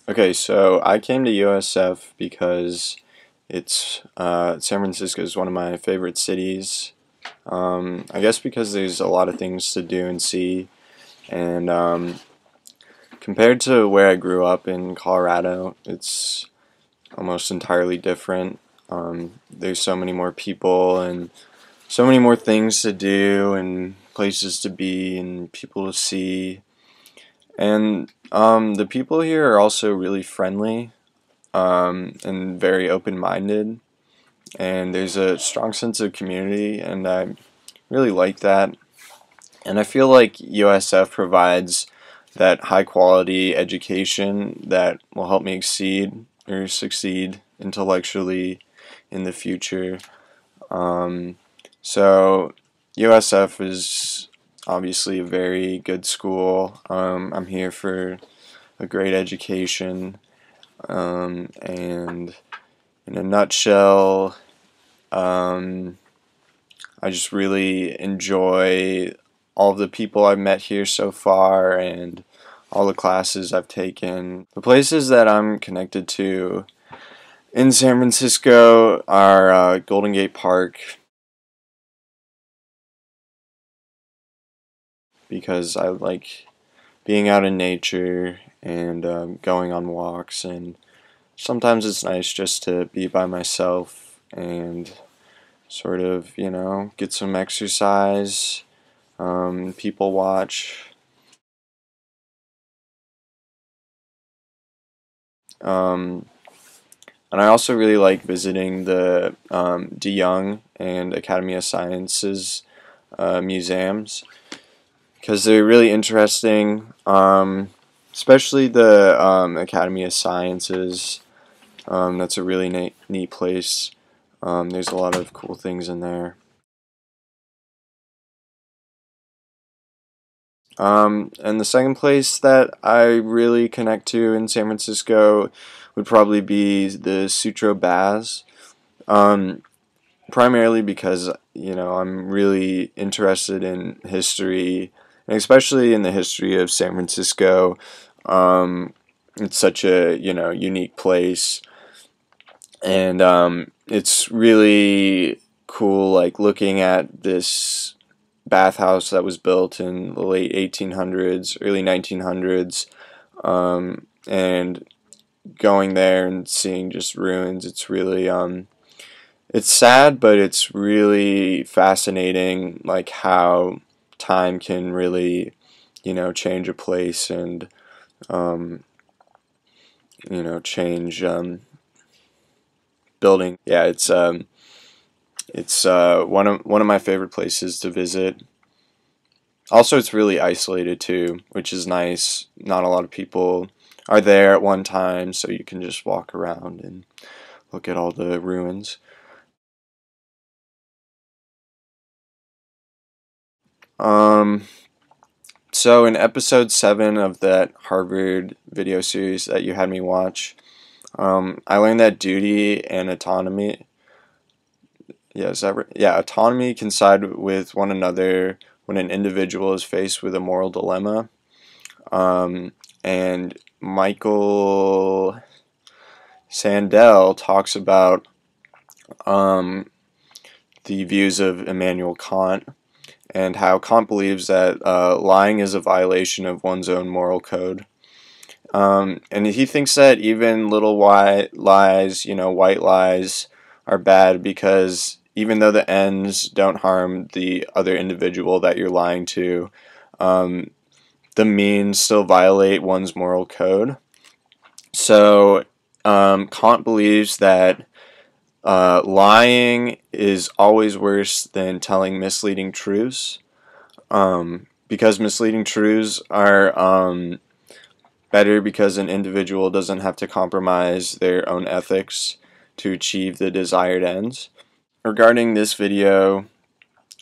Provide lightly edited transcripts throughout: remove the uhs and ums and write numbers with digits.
Okay, so I came to USF because San Francisco is one of my favorite cities. I guess because there's a lot of things to do and see, and compared to where I grew up in Colorado, it's almost entirely different. There's so many more people and so many more things to do and places to be and people to see. And the people here are also really friendly and very open-minded, and there's a strong sense of community, and I really like that. And I feel like USF provides that high-quality education that will help me exceed or succeed intellectually in the future. Um, so USF is obviously a very good school. I'm here for a great education, and in a nutshell, um, I just really enjoy all of the people I've met here so far and all the classes I've taken. The places that I'm connected to in San Francisco are Golden Gate Park, because I like being out in nature and going on walks, and sometimes it's nice just to be by myself and sort of, get some exercise, people watch. Um, and I also really like visiting the De Young and Academy of Sciences museums because they're really interesting, especially the Academy of Sciences. That's a really neat place. There's a lot of cool things in there. And the second place that I really connect to in San Francisco would probably be the Sutro Baths. Um, Primarily because, I'm really interested in history, and especially in the history of San Francisco. It's such a, unique place, and it's really cool, like, looking at this bathhouse that was built in the late 1800s, early 1900s, and going there and seeing just ruins. It's really it's sad, but it's really fascinating, like how time can really, change a place and um, change building. Yeah, it's one of my favorite places to visit. Also, it's really isolated too, which is nice. Not a lot of people are there at one time, so you can just walk around and look at all the ruins. Um, so in episode 7 of that Harvard video series that you had me watch, I learned that duty and autonomy, yeah, is that right? Yeah, autonomy can side with one another when an individual is faced with a moral dilemma. And Michael Sandel talks about um, the views of Immanuel Kant, and how Kant believes that lying is a violation of one's own moral code. And he thinks that even little white lies, white lies, are bad because even though the ends don't harm the other individual that you're lying to, um, the means still violate one's moral code. So Kant believes that lying is always worse than telling misleading truths, because misleading truths are better because an individual doesn't have to compromise their own ethics to achieve the desired ends. Regarding this video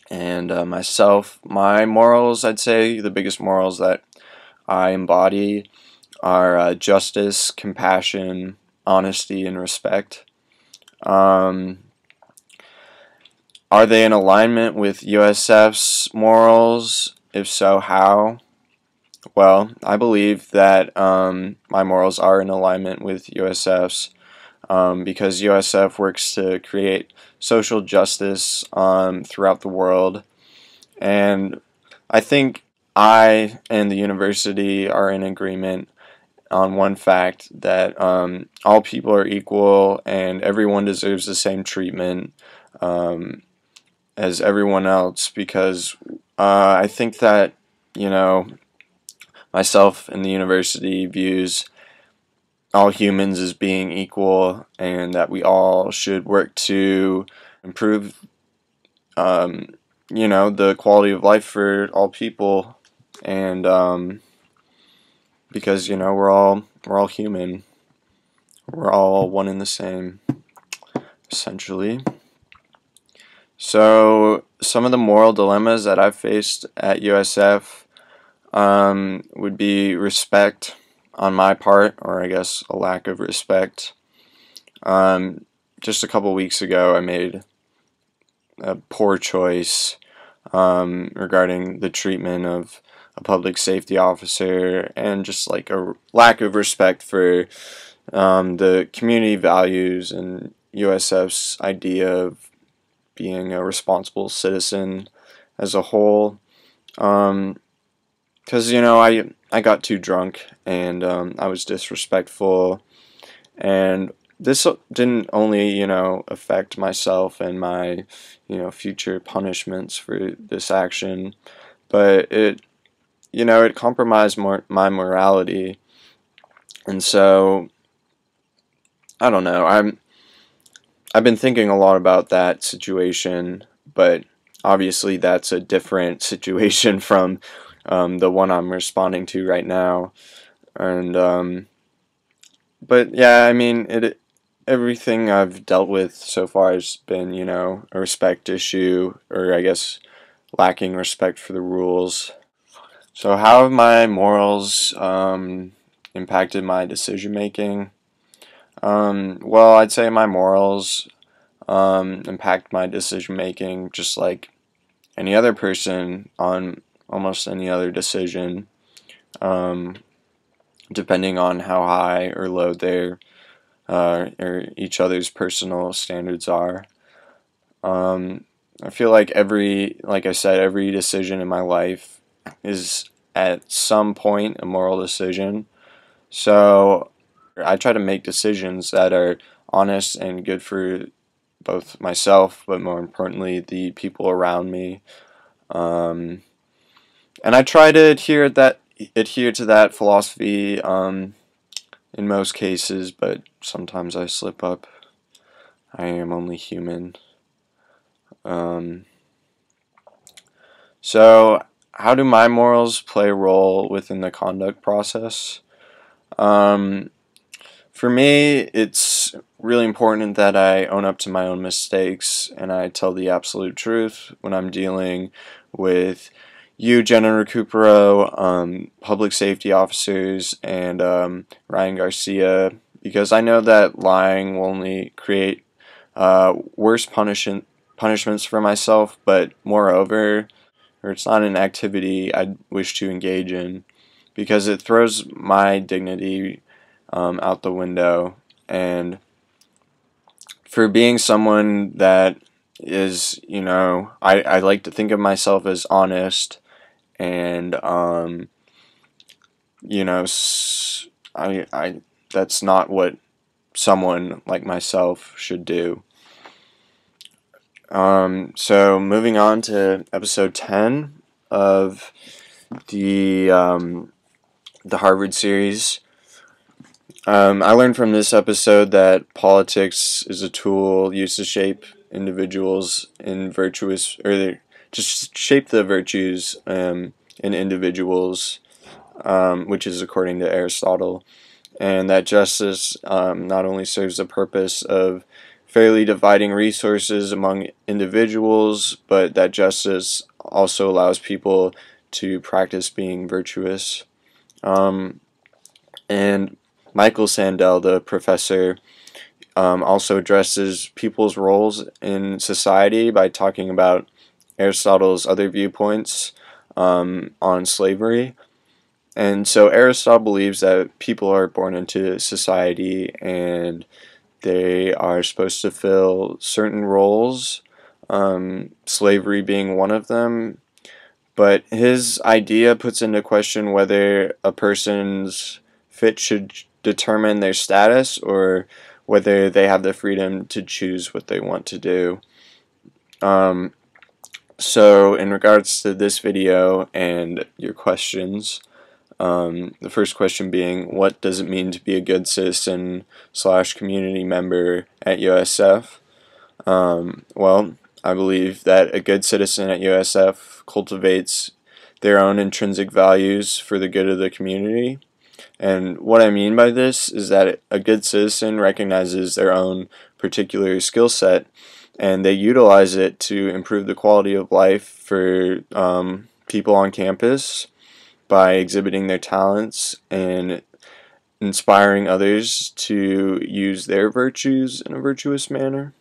and myself, my morals, I'd say the biggest morals that I embody are justice, compassion, honesty, and respect. Um, are they in alignment with USF's morals? If so, how? Well, I believe that my morals are in alignment with USF's, because USF works to create social justice throughout the world. And I think I and the university are in agreement on one fact that all people are equal and everyone deserves the same treatment um, as everyone else, because I think that, you know, myself and the university views all humans as being equal, and that we all should work to improve, um, the quality of life for all people, and because we're all human, we're all one and the same, essentially. So some of the moral dilemmas that I've faced at USF would be respect on my part, or I guess a lack of respect. Um, just a couple weeks ago, I made a poor choice regarding the treatment of a public safety officer, and just like a lack of respect for the community values and USF's idea of being a responsible citizen as a whole. Because I got too drunk, and I was disrespectful, and this didn't only affect myself and my future punishments for this action, but it compromised my morality. And so I don't know, I've been thinking a lot about that situation, but obviously that's a different situation from the one I'm responding to right now. And but yeah, I mean, everything I've dealt with so far has been, a respect issue, or I guess lacking respect for the rules. So how have my morals impacted my decision making? Well, I'd say my morals impact my decision making just like any other person on almost any other decision, um, depending on how high or low their or each other's personal standards are. Um, I feel like I said, every decision in my life is at some point a moral decision. So I try to make decisions that are honest and good for both myself, but more importantly, the people around me. Um, and I try to adhere to that philosophy in most cases, but sometimes I slip up. I am only human. Um, so, how do my morals play a role within the conduct process? Um, for me, it's really important that I own up to my own mistakes and I tell the absolute truth when I'm dealing with you, Jenna Recupero, public safety officers, and Ryan Garcia, because I know that lying will only create worse punishments for myself, but moreover, or it's not an activity I'd wish to engage in, because it throws my dignity out the window. And for being someone that is, I like to think of myself as honest, and you know, I that's not what someone like myself should do. So moving on to episode 10 of the Harvard series. I learned from this episode that politics is a tool used to shape individuals in virtuous, or just shape the virtues in individuals, which is according to Aristotle, and that justice not only serves the purpose of fairly dividing resources among individuals, but that justice also allows people to practice being virtuous. And Michael Sandel, the professor, also addresses people's roles in society by talking about Aristotle's other viewpoints on slavery. And so Aristotle believes that people are born into society and they are supposed to fill certain roles, slavery being one of them. But his idea puts into question whether a person's fit should determine their status or whether they have the freedom to choose what they want to do. Um, so, in regards to this video and your questions, the first question being, what does it mean to be a good citizen / community member at USF? Well, I believe that a good citizen at USF cultivates their own intrinsic values for the good of the community. And what I mean by this is that a good citizen recognizes their own particular skill set and they utilize it to improve the quality of life for people on campus by exhibiting their talents and inspiring others to use their virtues in a virtuous manner.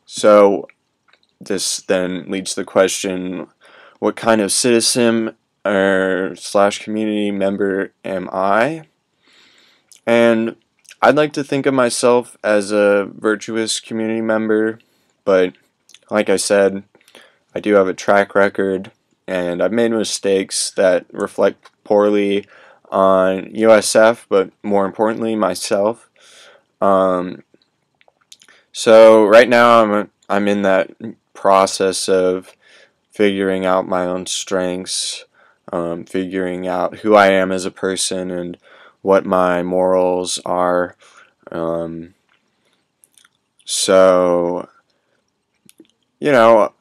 So this then leads to the question, what kind of citizen or / community member am I? And I'd like to think of myself as a virtuous community member, but like I said, I do have a track record and I've made mistakes that reflect poorly on USF, but more importantly myself. So right now I'm in that process of figuring out my own strengths, figuring out who I am as a person and what my morals are. Um, so,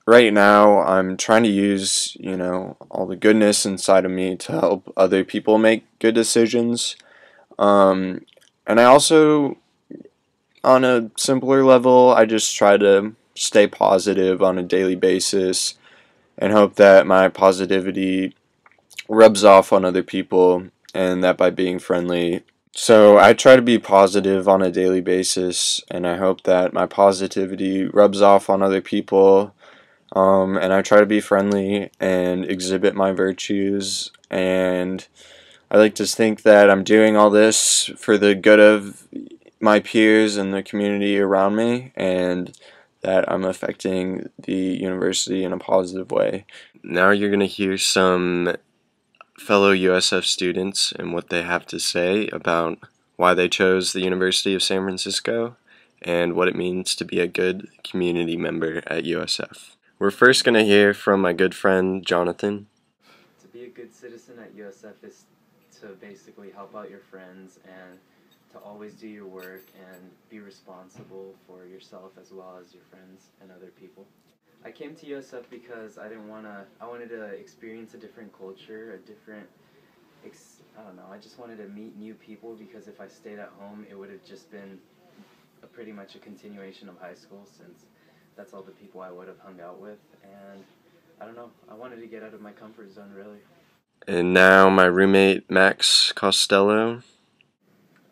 right now I'm trying to use, all the goodness inside of me to help other people make good decisions. And I also, on a simpler level, I just try to stay positive on a daily basis and hope that my positivity rubs off on other people and that by being friendly. So I try to be positive on a daily basis and I hope that my positivity rubs off on other people. And I try to be friendly and exhibit my virtues, and I like to think that I'm doing all this for the good of my peers and the community around me, and that I'm affecting the university in a positive way. Now you're going to hear some fellow USF students and what they have to say about why they chose the University of San Francisco and what it means to be a good community member at USF. We're first going to hear from my good friend Jonathan. To be a good citizen at USF is to basically help out your friends and to always do your work and be responsible for yourself as well as your friends and other people. I came to USF because I wanted to experience a different culture, I don't know, I just wanted to meet new people because if I stayed at home it would have just been pretty much a continuation of high school since that's all the people I would have hung out with, and I don't know, I wanted to get out of my comfort zone really. And now my roommate Max Costello.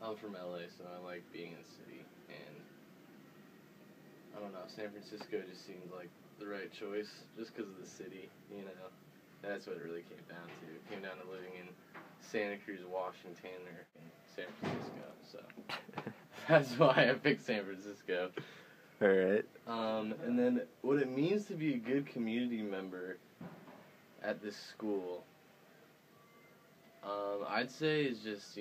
I'm from LA, so I like being in the city, and I don't know, San Francisco just seemed like the right choice just because of the city, That's what it really came down to. It came down to living in Santa Cruz, Washington, or in San Francisco, so that's why I picked San Francisco. Alright. And then what it means to be a good community member at this school, I'd say is just,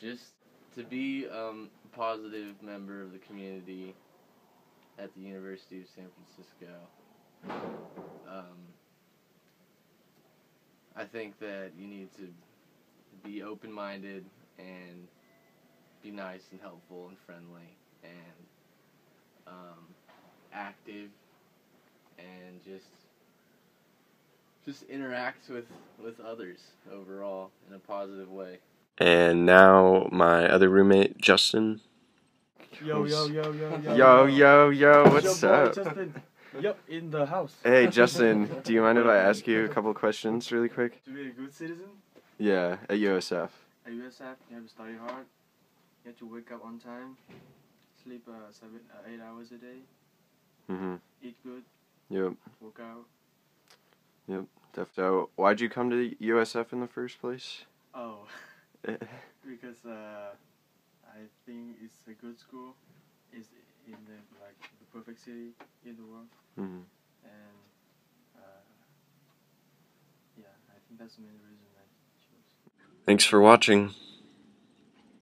just to be a positive member of the community at the University of San Francisco. I think that you need to be open-minded and be nice and helpful and friendly and active and just interact with others overall in a positive way. And now my other roommate Justin. Yo, What's up? Justin. Yup, in the house. Hey Justin, do you mind if I ask you a couple questions really quick? To be a good citizen Yeah, at USF. at USF, you have to study hard. You have to wake up on time, sleep 8 hours a day, Mm-hmm. eat good, Yep. work out. Yep. So, why'd you come to USF in the first place? Oh, because I think it's a good school. It's in the perfect city in the world, Mm-hmm. and yeah, I think that's the main reason I chose. Thanks for watching.